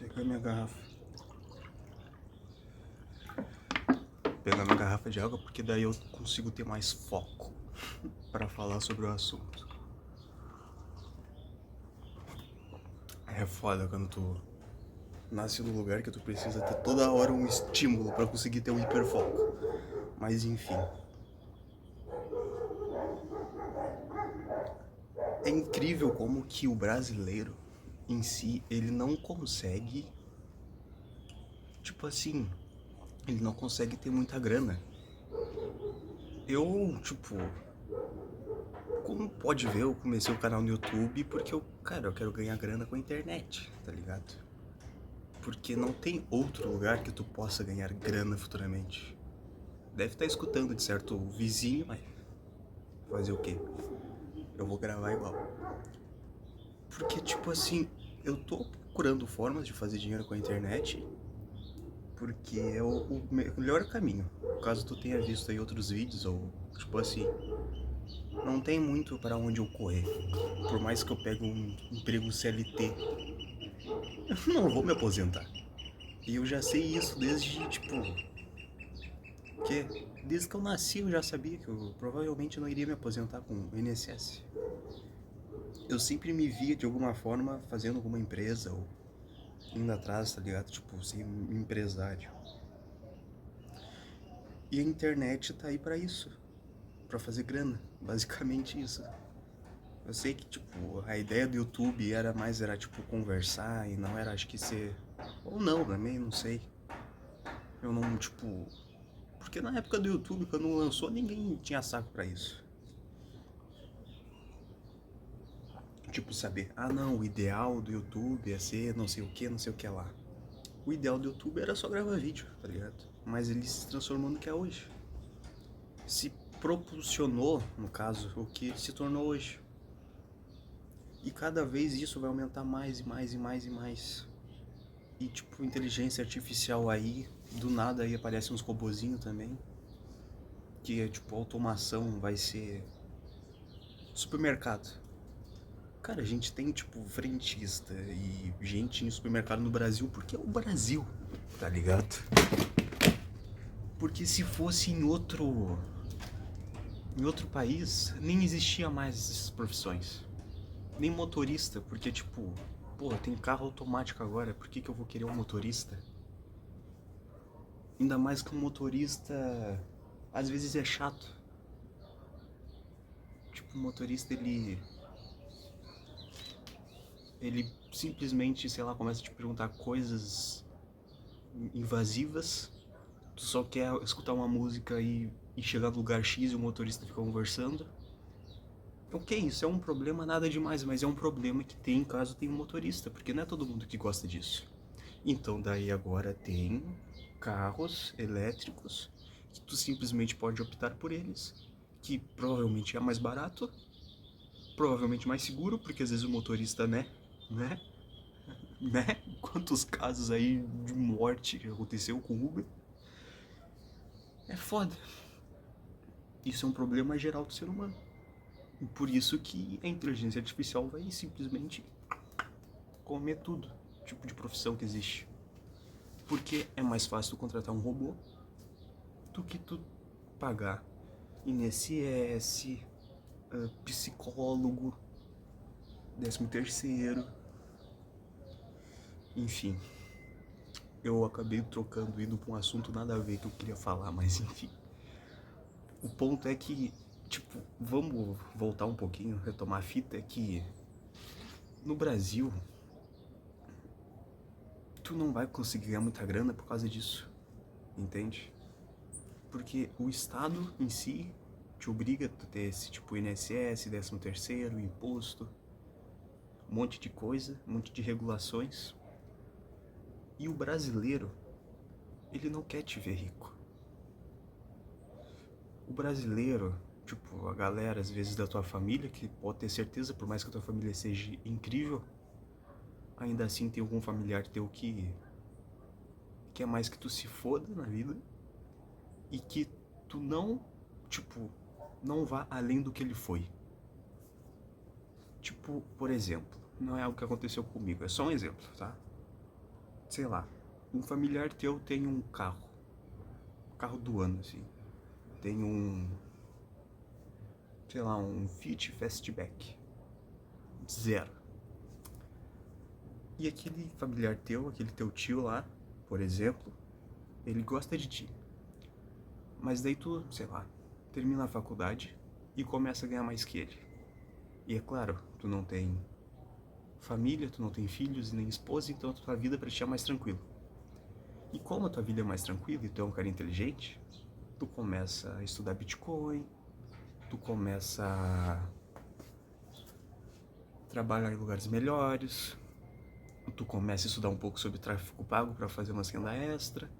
Pegar minha garrafa. Pegar minha garrafa de água porque daí eu consigo ter mais foco para falar sobre o assunto. É foda quando tu nasce num lugar que tu precisa ter toda hora um estímulo para conseguir ter um hiperfoco. Mas enfim. É incrível como que o brasileiro em si, ele não consegue, tipo assim, ele não consegue ter muita grana. Eu, tipo, como pode ver, eu comecei o canal no YouTube porque eu quero ganhar grana com a internet, tá ligado? Porque não tem outro lugar que tu possa ganhar grana futuramente. Deve estar escutando de certo vizinho, mas fazer o quê? Eu vou gravar igual. Porque, tipo assim, eu tô procurando formas de fazer dinheiro com a internet, porque é o melhor caminho. Caso tu tenha visto aí outros vídeos, ou tipo assim, não tem muito para onde eu correr. Por mais que eu pegue um emprego CLT, eu não vou me aposentar. E eu já sei isso desde, tipo, que desde que eu nasci eu já sabia que eu provavelmente não iria me aposentar com o INSS. Eu sempre me via de alguma forma fazendo alguma empresa ou indo atrás, tá ligado? Tipo, ser um empresário. E a internet tá aí pra isso, pra fazer grana, basicamente isso. Eu sei que, tipo, a ideia do YouTube era tipo, conversar e não era, acho que ser... Ou não, também, não sei. Eu não, tipo... Porque na época do YouTube, quando lançou, ninguém tinha saco pra isso. Tipo, saber, ah não, o ideal do YouTube é ser não sei o que, não sei o que lá. O ideal do YouTube era só gravar vídeo, tá ligado? Mas ele se transformou no que é hoje. Se propulsionou, no caso, o que se tornou hoje. E cada vez isso vai aumentar mais e mais e mais e mais. E tipo, inteligência artificial aí, do nada aí aparecem uns robozinhos também. Que é tipo, automação vai ser supermercado. Cara, a gente tem tipo frentista e gente em supermercado no Brasil porque é o Brasil, tá ligado? Porque se fosse em outro país, nem existia mais essas profissões. Nem motorista, porque tipo, pô, tem carro automático agora, por que eu vou querer um motorista? Ainda mais que um motorista às vezes é chato. Tipo, o motorista ele simplesmente, sei lá, começa a te perguntar coisas invasivas. Tu só quer escutar uma música e chegar no lugar X e o motorista fica conversando. Ok, isso é um problema nada demais, mas é um problema que tem caso tenha um motorista, porque não é todo mundo que gosta disso. Então daí agora tem carros elétricos que tu simplesmente pode optar por eles, que provavelmente é mais barato, provavelmente mais seguro, porque às vezes o motorista, né, quantos casos aí de morte que aconteceu com o Uber. É foda. Isso é um problema geral do ser humano. E por isso que a inteligência artificial vai simplesmente comer tudo, tipo de profissão que existe. Porque é mais fácil tu contratar um robô do que tu pagar INSS, psicólogo, 13º, enfim. Eu acabei trocando, indo pra um assunto nada a ver que eu queria falar, mas enfim. O ponto é que, tipo, vamos voltar um pouquinho, retomar a fita, é que no Brasil tu não vai conseguir ganhar muita grana por causa disso, entende? Porque o Estado em si te obriga a ter esse tipo INSS, 13º, imposto, um monte de coisa, um monte de regulações. E o brasileiro, ele não quer te ver rico. O brasileiro, tipo, a galera às vezes da tua família, que pode ter certeza, por mais que a tua família seja incrível, ainda assim tem algum familiar teu que quer mais que tu se foda na vida e que tu não, tipo, não vá além do que ele foi. Tipo, por exemplo, não é algo que aconteceu comigo, é só um exemplo, tá? sei lá, um familiar teu tem um carro do ano, assim. Tem um, sei lá, um Fiat Fastback, zero. E aquele familiar teu, aquele teu tio lá, por exemplo, ele gosta de ti. Mas daí tu, sei lá, termina a faculdade e começa a ganhar mais que ele. E é claro, tu não tem família, tu não tem filhos nem esposa, então a tua vida pra ti é mais tranquila. E como a tua vida é mais tranquila e tu é um cara inteligente, tu começa a estudar Bitcoin, tu começa a trabalhar em lugares melhores, tu começa a estudar um pouco sobre tráfego pago para fazer uma renda extra,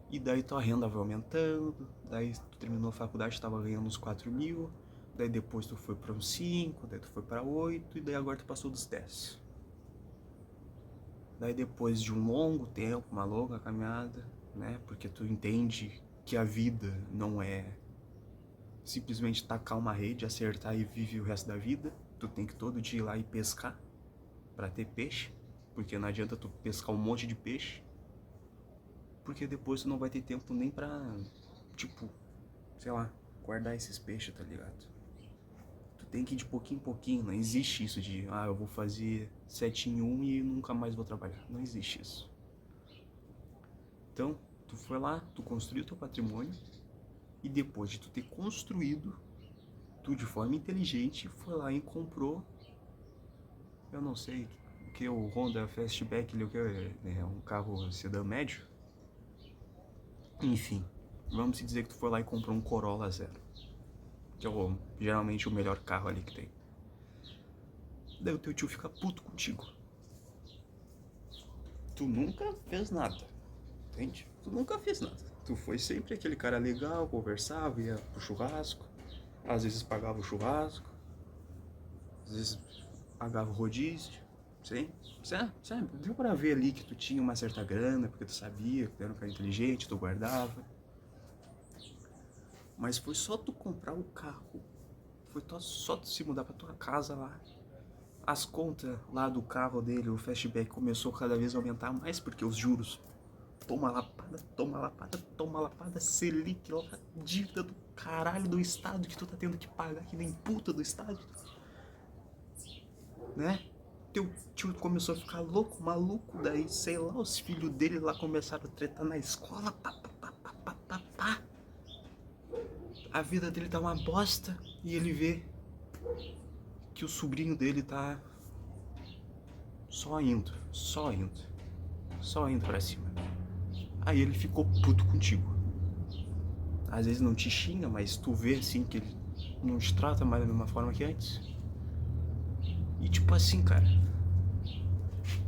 e daí tua renda vai aumentando, daí tu terminou a faculdade, tava ganhando uns 4.000, daí depois tu foi para uns 5, daí tu foi para 8, e daí agora tu passou dos 10. Daí depois de um longo tempo, uma longa caminhada, né, porque tu entende que a vida não é simplesmente tacar uma rede, acertar e viver o resto da vida, tu tem que todo dia ir lá e pescar para ter peixe, porque não adianta tu pescar um monte de peixe, porque depois tu não vai ter tempo nem pra, tipo, sei lá, guardar esses peixes, tá ligado? Tu tem que ir de pouquinho em pouquinho, não existe isso de, eu vou fazer 7 em 1 e nunca mais vou trabalhar. Não existe isso. Então, tu foi lá, tu construiu teu patrimônio, e depois de tu ter construído, tu de forma inteligente foi lá e comprou, eu não sei, o que o Honda Fastback, ele o que é um carro sedã médio. Enfim, vamos dizer que tu foi lá e comprou um Corolla zero, que é geralmente o melhor carro ali que tem. Daí o teu tio fica puto contigo. Tu nunca fez nada, entende? Tu nunca fez nada. Tu foi sempre aquele cara legal, conversava, ia pro churrasco, às vezes pagava o churrasco, às vezes pagava o rodízio, sim? Sabe? Deu pra ver ali que tu tinha uma certa grana, porque tu sabia que tu era um cara inteligente, tu guardava. Mas foi só tu comprar o carro, foi só tu se mudar pra tua casa lá. As contas lá do carro dele, o Fastback, começou cada vez a aumentar mais, porque os juros, toma lapada, toma lapada, toma lapada, Selic, lá, dívida do caralho do Estado que tu tá tendo que pagar, que nem puta do Estado, né? Teu tio começou a ficar louco, maluco, daí, sei lá, os filhos dele lá começaram a tretar na escola, pá, pá, pá, pá, pá, pá, pá. A vida dele tá uma bosta, e ele vê que o sobrinho dele tá só indo, só indo, só indo pra cima. Aí ele ficou puto contigo. Às vezes não te xinga, mas tu vê assim que ele não te trata mais da mesma forma que antes. E tipo assim, cara,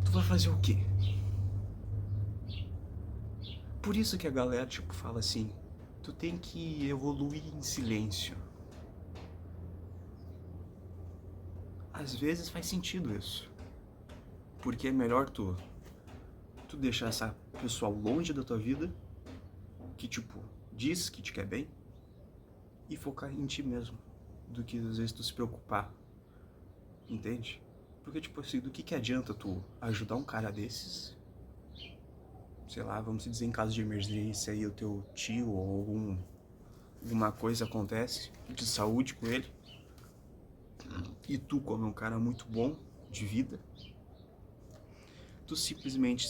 tu vai fazer o quê? Por isso que a galera, tipo, fala assim, tu tem que evoluir em silêncio. Às vezes faz sentido isso. Porque é melhor tu deixar essa pessoa longe da tua vida, que tipo, diz que te quer bem, e focar em ti mesmo, do que às vezes tu se preocupar, entende? Porque tipo assim, do que adianta tu ajudar um cara desses, sei lá, vamos dizer em caso de emergência aí o teu tio ou alguma coisa acontece de saúde com ele, e tu como um cara muito bom de vida, tu simplesmente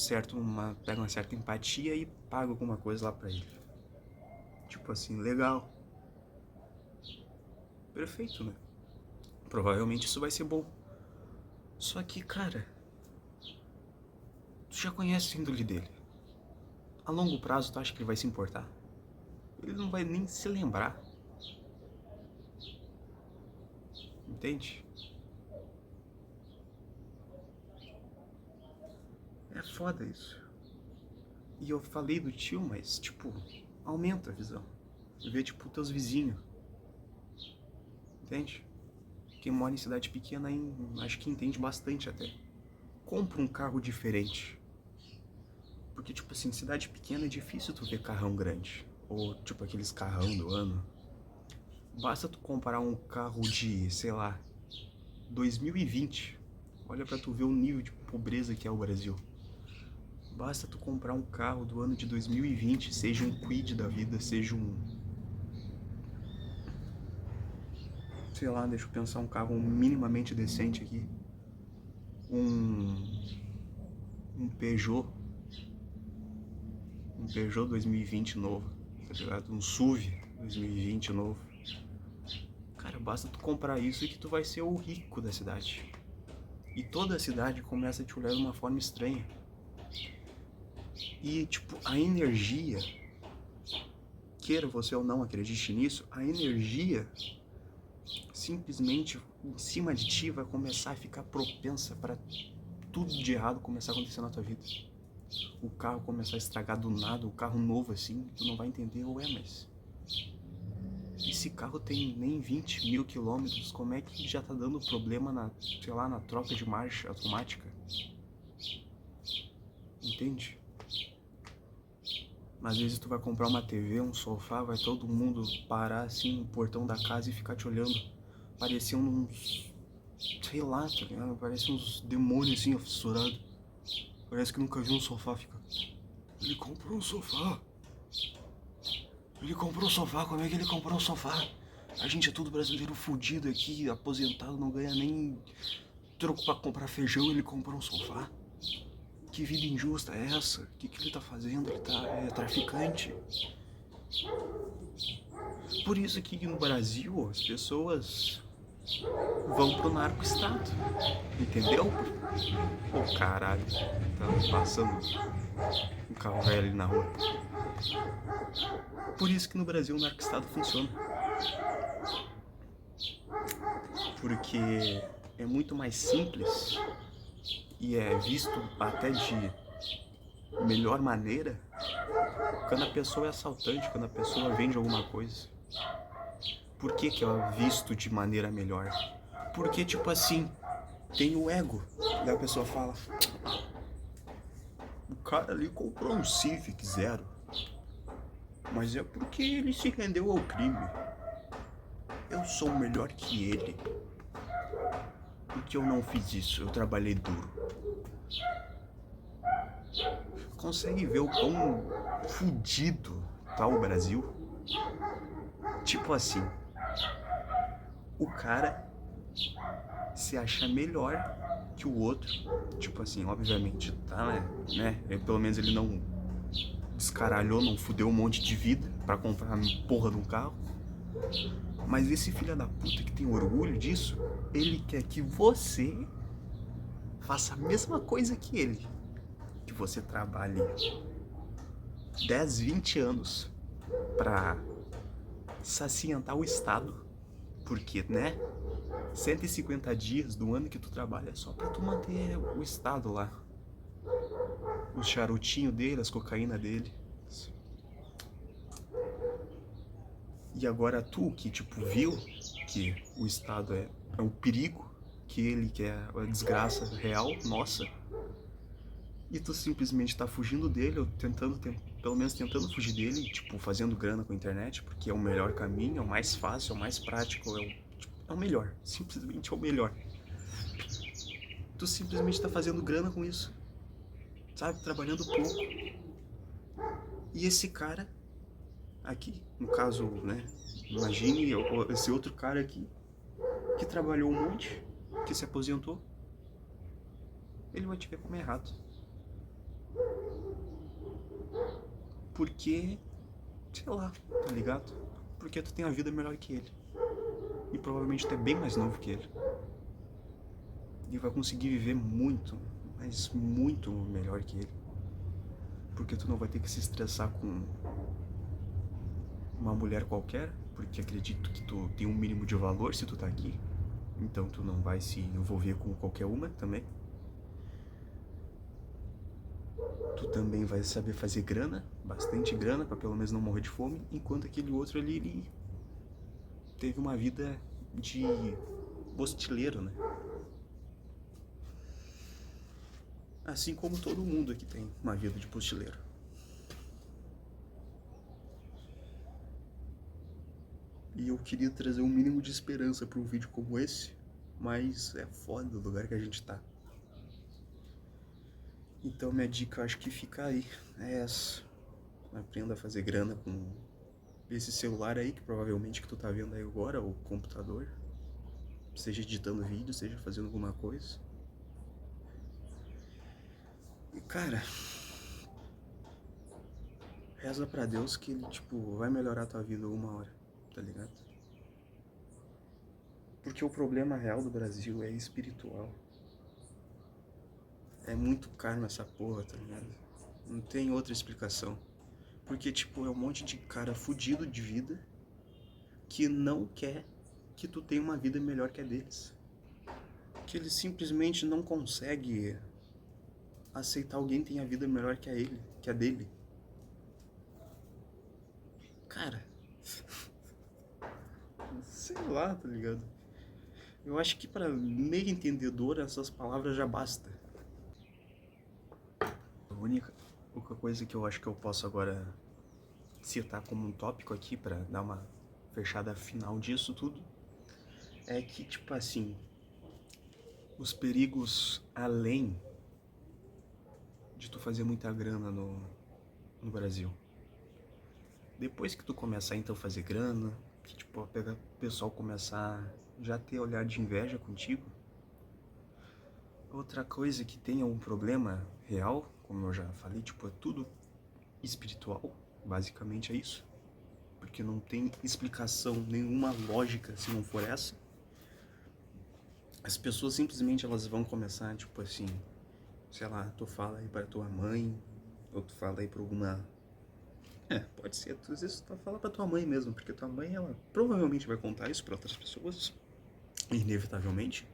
pega uma certa empatia e paga alguma coisa lá pra ele. Tipo assim, legal. Perfeito, né? Provavelmente isso vai ser bom. Só que, cara, tu já conhece a índole dele. A longo prazo, tu acha que ele vai se importar? Ele não vai nem se lembrar. Entende? É foda isso. E eu falei do tio, mas, tipo, aumenta a visão. Vê, tipo, teus vizinhos. Entende? Quem mora em cidade pequena, acho que entende bastante até. Compra um carro diferente. Porque, tipo assim, cidade pequena é difícil tu ver carrão grande. Ou, tipo, aqueles carrão do ano. Basta tu comparar um carro de, sei lá, 2020. Olha pra tu ver o nível de pobreza que é o Brasil. Basta tu comprar um carro do ano de 2020, seja um Kwid da vida, seja um... sei lá, deixa eu pensar um carro minimamente decente aqui. Um Peugeot. Um Peugeot 2020 novo, tá ligado? Um SUV 2020 novo. Cara, basta tu comprar isso e que tu vai ser o rico da cidade. E toda a cidade começa a te olhar de uma forma estranha. E, tipo, a energia, queira você ou não acredite nisso, a energia simplesmente em cima de ti vai começar a ficar propensa para tudo de errado começar a acontecer na tua vida. O carro começar a estragar do nada, o carro novo assim, tu não vai entender, mas esse carro tem nem 20 mil quilômetros, como é que já tá dando problema na, sei lá, na troca de marcha automática? Entende? Às vezes tu vai comprar uma TV, um sofá, vai todo mundo parar assim no portão da casa e ficar te olhando. Parecia uns... sei lá, tá ligado? Parece uns demônios assim, fissurados. Parece que nunca viu um sofá, fica... Ele comprou um sofá. Ele comprou um sofá, como é que ele comprou um sofá? A gente é tudo brasileiro fudido aqui, aposentado, não ganha nem troco pra comprar feijão, ele comprou um sofá. Que vida injusta é essa? O que ele tá fazendo? Ele é traficante. Por isso que no Brasil as pessoas vão pro narco-estado. Entendeu? Ô caralho, tá passando um carro velho ali na rua. Por isso que no Brasil o narco-estado funciona. Porque é muito mais simples e é visto até de melhor maneira quando a pessoa é assaltante, quando a pessoa vende alguma coisa. Por que é visto de maneira melhor? Porque, tipo assim, tem o ego. Daí a pessoa fala: o cara ali comprou um Civic Zero, mas é porque ele se rendeu ao crime. Eu sou melhor que ele. Porque eu não fiz isso, eu trabalhei duro. Consegue ver o quão fudido tá o Brasil? Tipo assim, o cara se acha melhor que o outro. Tipo assim, obviamente, tá, né? Pelo menos ele não descaralhou, não fudeu um monte de vida pra comprar a porra de um carro. Mas esse filho da puta que tem orgulho disso, ele quer que você faça a mesma coisa que ele. Que você trabalhe 10, 20 anos pra sacientar o Estado. Porque, né? 150 dias do ano que tu trabalha é só pra tu manter o Estado lá. Os charutinhos dele, as cocaína dele. E agora tu que, tipo, viu que o Estado é o perigo, que ele quer a desgraça real, nossa, e tu simplesmente tá fugindo dele, ou tentando, pelo menos tentando fugir dele, tipo, fazendo grana com a internet, porque é o melhor caminho, é o mais fácil, é o mais prático, é o melhor, simplesmente é o melhor. Tu simplesmente tá fazendo grana com isso, sabe, trabalhando pouco. E esse cara aqui, no caso, né, imagine esse outro cara aqui, que trabalhou um monte, que se aposentou, ele vai te ver como errado. Porque, sei lá, tá ligado? Porque tu tem a vida melhor que ele. E provavelmente tu é bem mais novo que ele. E vai conseguir viver muito, mas muito melhor que ele. Porque tu não vai ter que se estressar com uma mulher qualquer, porque acredito que tu tem um mínimo de valor se tu tá aqui. Então tu não vai se envolver com qualquer uma também. Tu também vai saber fazer grana, bastante grana, pra pelo menos não morrer de fome, enquanto aquele outro ali, ele teve uma vida de postileiro, né? Assim como todo mundo aqui tem uma vida de postileiro. E eu queria trazer um mínimo de esperança para um vídeo como esse, mas é foda o lugar que a gente tá. Então minha dica, eu acho que fica aí, é essa. Aprenda a fazer grana com esse celular aí, que provavelmente que tu tá vendo aí agora, ou computador. Seja editando vídeo, seja fazendo alguma coisa. E cara, reza pra Deus que ele, tipo, vai melhorar a tua vida uma hora, tá ligado? Porque o problema real do Brasil é espiritual. É muito karma essa porra, tá ligado? Não tem outra explicação. Porque, tipo, é um monte de cara fudido de vida que não quer que tu tenha uma vida melhor que a deles. Que ele simplesmente não consegue aceitar alguém tenha a vida melhor que a ele, que a dele. Cara, sei lá, tá ligado? Eu acho que pra meio entendedor essas palavras já basta. A única coisa que eu acho que eu posso agora citar como um tópico aqui pra dar uma fechada final disso tudo é que, tipo assim, os perigos além de tu fazer muita grana no Brasil. Depois que tu começar então a fazer grana, que tipo, o pessoal começar já ter olhar de inveja contigo. Outra coisa que tem um problema real, como eu já falei, tipo, é tudo espiritual, basicamente é isso. Porque não tem explicação, nenhuma lógica se não for essa. As pessoas simplesmente elas vão começar, tipo assim, sei lá, tu fala aí pra tua mãe, ou tu fala aí pra alguma... pode ser, às vezes tu fala pra tua mãe mesmo, porque tua mãe, ela provavelmente vai contar isso pra outras pessoas, inevitavelmente.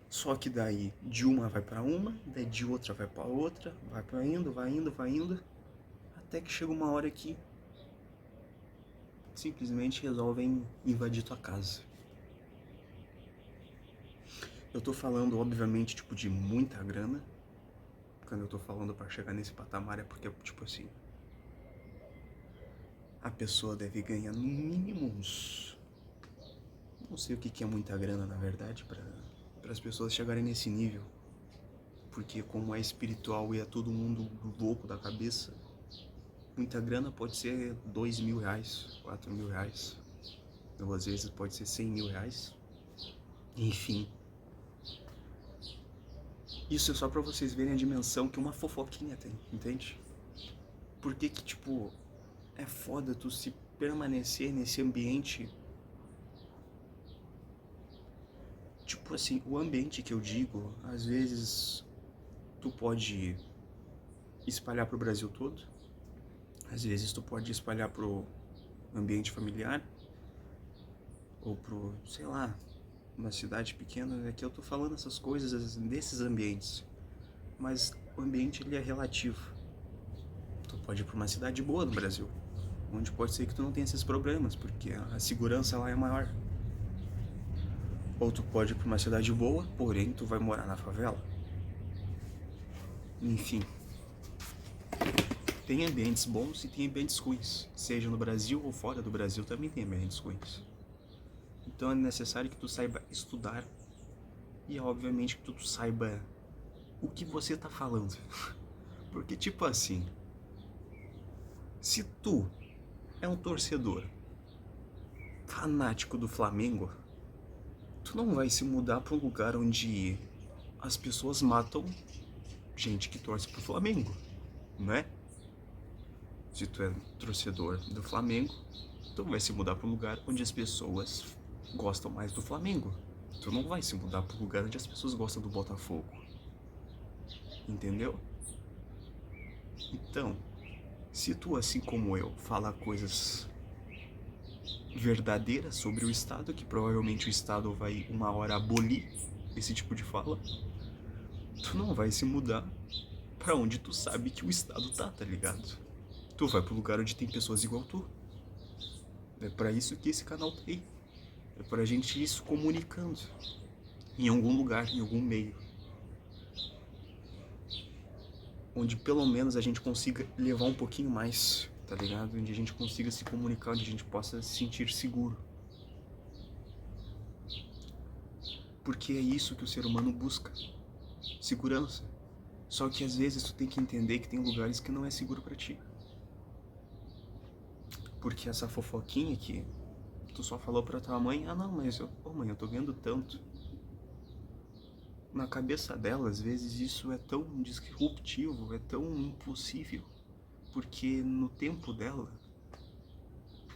Só que daí, de uma vai pra uma, daí de outra vai pra outra, vai indo, até que chega uma hora que simplesmente resolvem invadir tua casa. Eu tô falando, obviamente, tipo, de muita grana. Quando eu tô falando pra chegar nesse patamar é porque, tipo assim, a pessoa deve ganhar no mínimo uns... Não sei o que é muita grana, na verdade, para as pessoas chegarem nesse nível. Porque como é espiritual e é todo mundo louco da cabeça, muita grana pode ser 2.000 reais, 4.000 reais. Ou às vezes pode ser 100.000 reais. Enfim. Isso é só pra vocês verem a dimensão que uma fofoquinha tem, entende? Porque que, tipo, é foda tu se permanecer nesse ambiente. Tipo assim, o ambiente que eu digo, às vezes tu pode espalhar pro Brasil todo. Às vezes tu pode espalhar pro ambiente familiar. Ou pro, sei lá, uma cidade pequena. Aqui eu tô falando essas coisas desses ambientes. Mas o ambiente ele é relativo. Tu pode ir pra uma cidade boa no Brasil, onde pode ser que tu não tenha esses problemas, porque a segurança lá é maior. Ou tu pode ir pra uma cidade boa, porém tu vai morar na favela. Enfim. Tem ambientes bons e tem ambientes ruins. Seja no Brasil ou fora do Brasil também tem ambientes ruins. Então é necessário que tu saiba estudar. E obviamente que tu saiba o que você tá falando. Porque tipo assim, se tu é um torcedor fanático do Flamengo, tu não vai se mudar pra um lugar onde as pessoas matam gente que torce pro Flamengo, né? Se tu é torcedor do Flamengo, tu vai se mudar para um lugar onde as pessoas gostam mais do Flamengo. Tu não vai se mudar para um lugar onde as pessoas gostam do Botafogo. Entendeu? Então, se tu, assim como eu, fala coisas verdadeiras sobre o Estado, que provavelmente o Estado vai uma hora abolir esse tipo de fala, tu não vai se mudar pra onde tu sabe que o Estado tá ligado? Tu vai pro lugar onde tem pessoas igual tu. É pra isso que esse canal tá aí. É pra gente ir se comunicando. Em algum lugar, em algum meio. Onde pelo menos a gente consiga levar um pouquinho mais, tá ligado? Onde a gente consiga se comunicar, onde a gente possa se sentir seguro. Porque é isso que o ser humano busca. Segurança. Só que às vezes tu tem que entender que tem lugares que não é seguro pra ti. Porque essa fofoquinha que tu só falou pra tua mãe, ah não, mas mãe, eu tô ganhando tanto. Na cabeça dela, às vezes, isso é tão disruptivo, é tão impossível. Porque no tempo dela,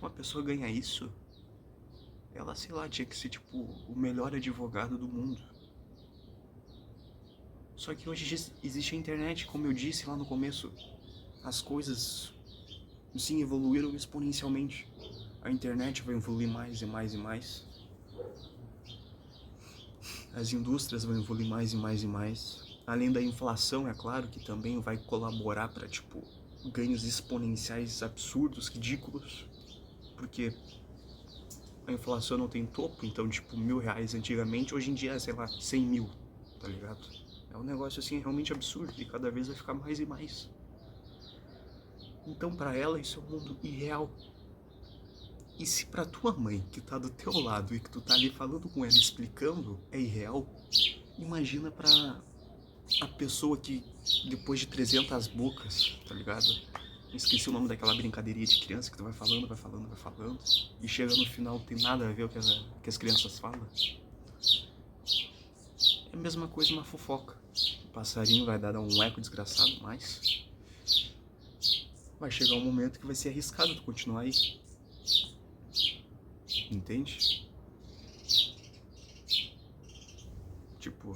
uma pessoa ganhar isso, ela, sei lá, tinha que ser, tipo, o melhor advogado do mundo. Só que hoje existe a internet, como eu disse lá no começo. As coisas, sim, evoluíram exponencialmente. A internet vai evoluir mais e mais e mais. As indústrias vão evoluir mais e mais e mais. Além da inflação, é claro, que também vai colaborar para, tipo, ganhos exponenciais absurdos, ridículos. Porque a inflação não tem topo, então, tipo, R$ 1.000 antigamente, hoje em dia é, sei lá, 100 mil, tá ligado? É um negócio, assim, realmente absurdo e cada vez vai ficar mais e mais. Então, pra ela, isso é um mundo irreal. E se pra tua mãe, que tá do teu lado e que tu tá ali falando com ela, explicando, é irreal, imagina pra a pessoa que, depois de 300 bocas, tá ligado? Esqueci o nome daquela brincadeirinha de criança que tu vai falando, vai falando, vai falando, e chega no final não tem nada a ver com o que as crianças falam. É a mesma coisa uma fofoca. O passarinho vai dar um eco desgraçado, mas vai chegar um momento que vai ser arriscado tu continuar aí. Entende? Tipo,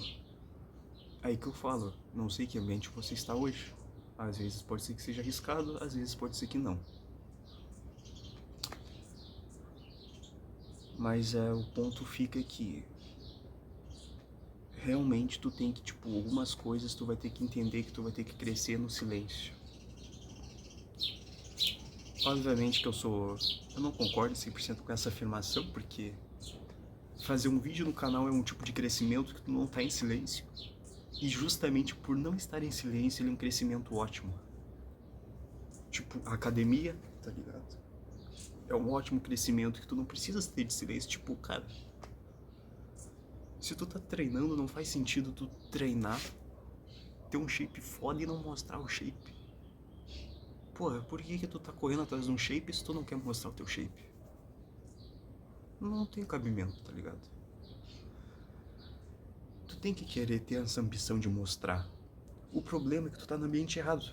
aí que eu falo, não sei que ambiente você está hoje. Às vezes pode ser que seja arriscado, às vezes pode ser que não. Mas o ponto fica que realmente tu tem que, tipo, algumas coisas tu vai ter que entender que tu vai ter que crescer no silêncio. Obviamente que eu não concordo 100% com essa afirmação, porque fazer um vídeo no canal é um tipo de crescimento que tu não tá em silêncio. E justamente por não estar em silêncio, ele é um crescimento ótimo. Tipo, a academia, tá ligado? É um ótimo crescimento que tu não precisa ter de silêncio. Tipo, cara, se tu tá treinando, não faz sentido tu treinar, ter um shape foda e não mostrar o shape. Porra, por que tu tá correndo atrás de um shape se tu não quer mostrar o teu shape? Não tem cabimento, tá ligado? Tu tem que querer ter essa ambição de mostrar. O problema é que tu tá no ambiente errado.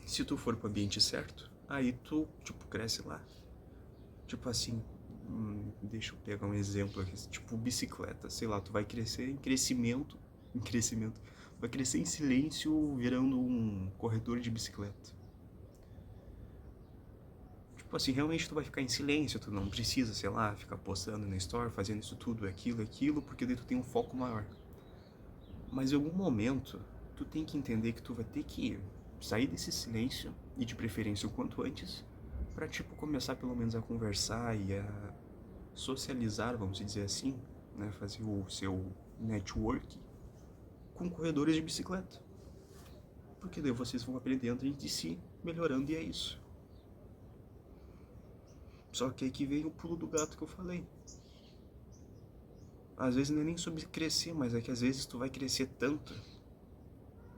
Se tu for pro ambiente certo, aí tu, tipo, cresce lá. Tipo assim, deixa eu pegar um exemplo aqui, tipo bicicleta, sei lá, tu vai crescer em crescimento, vai crescer em silêncio virando um corredor de bicicleta. Tipo assim, realmente tu vai ficar em silêncio, tu não precisa, sei lá, ficar postando no story, fazendo isso tudo, aquilo, porque daí tu tem um foco maior. Mas em algum momento, tu tem que entender que tu vai ter que sair desse silêncio, e de preferência o quanto antes, pra, tipo, começar pelo menos a conversar e a socializar, vamos dizer assim, né, fazer o seu network com corredores de bicicleta. Porque daí vocês vão aprendendo entre si, melhorando, e é isso. Só que aí que vem o pulo do gato que eu falei. Às vezes não é nem sobre crescer, mas é que às vezes tu vai crescer tanto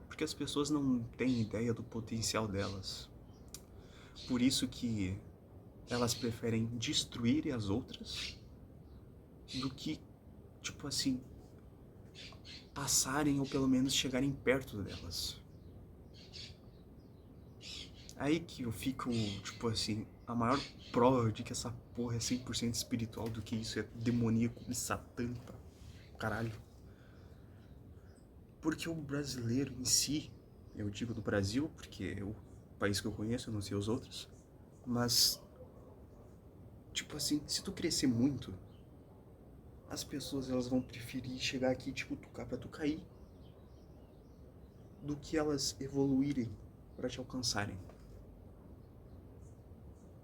porque as pessoas não têm ideia do potencial delas. Por isso que elas preferem destruir as outras do que, tipo assim, passarem ou pelo menos chegarem perto delas. Aí que eu fico, tipo assim, a maior prova de que essa porra é 100% espiritual do que isso é demoníaco e satânico, caralho. Porque o brasileiro em si, eu digo do Brasil, porque é o país que eu conheço, eu não sei os outros, mas, tipo assim, se tu crescer muito, as pessoas elas vão preferir chegar aqui e te cutucar pra tu cair do que elas evoluírem pra te alcançarem.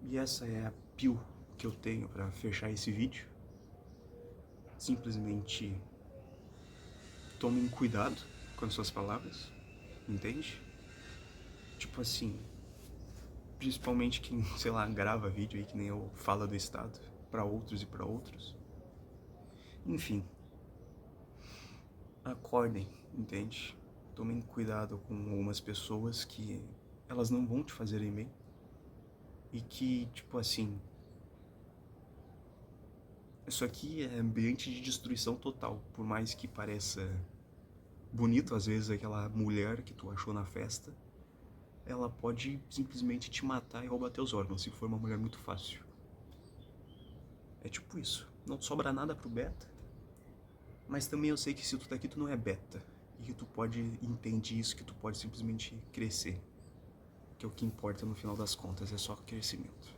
E essa é a pio que eu tenho pra fechar esse vídeo. Simplesmente tomem cuidado com as suas palavras, entende? Tipo assim, principalmente quem, sei lá, grava vídeo aí que nem eu fala do estado pra outros e pra outros. Enfim, acordem, entende? Tomem cuidado com algumas pessoas que elas não vão te fazer bem. E que, tipo assim, isso aqui é ambiente de destruição total. Por mais que pareça bonito, às vezes, aquela mulher que tu achou na festa, ela pode simplesmente te matar e roubar teus órgãos, se for uma mulher muito fácil. É tipo isso. Não sobra nada pro beta, mas também eu sei que se tu tá aqui, tu não é beta. E que tu pode entender isso, que tu pode simplesmente crescer. Que é o que importa no final das contas, é só crescimento.